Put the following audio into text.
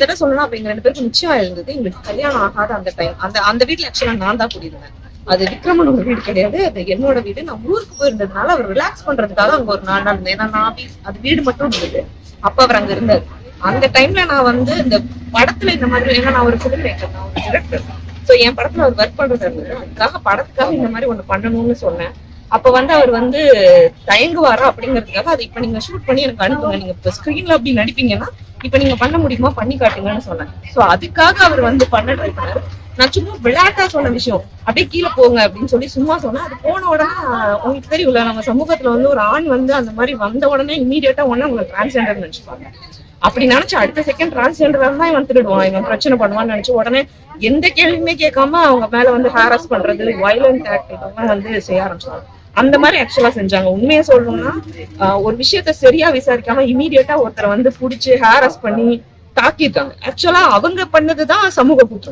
கிட்டத்தட்ட சொல்லணும் அப்ப எங்க 2 பேருக்கு நிச்சயம் இருந்தது. எங்களுக்கு கல்யாணம் ஆகாத அந்த டைம். அந்த வீட்டுல ஆக்சுவலா நான் தான் குடியிருந்தேன். அது விக்ரமனோட வீடு கிடையாது, அது என்னோட வீடு. நான் ஊருக்கு போயிருந்ததுனால அவர் ரிலாக்ஸ் பண்றதுக்காக அங்க ஒரு 4 நாள் இருந்தேன். ஏன்னா நான் அது வீடு மட்டும் இருந்தது, அப்ப அவர் அங்க இருந்தாரு. அந்த டைம்ல நான் வந்து இந்த படத்துல இந்த மாதிரி, ஏன்னா நான் ஒரு ஃபிலிம் மேக்கர், நான் ஒரு டிரெக்டர். சோ என் படத்துல அவர் ஒர்க் பண்றது இருந்தது. அதுக்காக படத்துக்காக இந்த மாதிரி ஒண்ணு பண்ணணும்னு சொன்னேன். அப்ப வந்து அவர் வந்து தயங்குவாரா அப்படிங்கிறதுக்காக, அதை இப்ப நீங்க ஷூட் பண்ணி எனக்கு அனுப்புங்க, நீங்க இப்ப ஸ்கிரீன்ல அப்படி நடிப்பீங்கன்னா இப்ப நீங்க பண்ண முடியுமா, பண்ணி காட்டுங்கன்னு சொன்னேன். சோ அதுக்காக அவர் வந்து பண்ண ட்ரை பண்ணாரு. நான் சும்மா விளையாட்டா சொன்ன விஷயம், அப்படியே கீழே போங்க அப்படின்னு சொல்லி சும்மா சொன்னேன். அது போன உடனே உங்களுக்கு தெரியும்ல, நம்ம சமூகத்துல வந்து ஒரு ஆண் வந்து அந்த மாதிரி வந்த உடனே இமீடியட்டா உடனே உங்களுக்கு டிரான்ஸ்ஜெண்டர் நினைச்சுப்பாங்க. அப்படி நினைச்சு அடுத்த செகண்ட் டிரான்ஸ்ஜெண்டரா தான் இவன் திருடுவான், இவன் பிரச்சனை பண்ணுவான்னு நினைச்சு உடனே எந்த கேள்வியுமே கேட்காம அவங்க மேல வந்து ஹாரஸ் பண்றது, வயலண்ட் ஆக்ட் இதெல்லாம் வந்து செய்ய ஆரம்பிச்சாங்க. அந்த மாதிரி ஆக்சுவலா செஞ்சாங்க. உண்மையை சொல்லணும்னா ஒரு விஷயத்த சரியா விசாரிக்காம இமீடியட்டா ஒருத்தரை வந்து புடிச்சு ஹாரஸ் பண்ணி தாக்கியிருக்காங்க. ஆக்சுவலா அவங்க பண்ணதுதான் சமூக குற்றம்.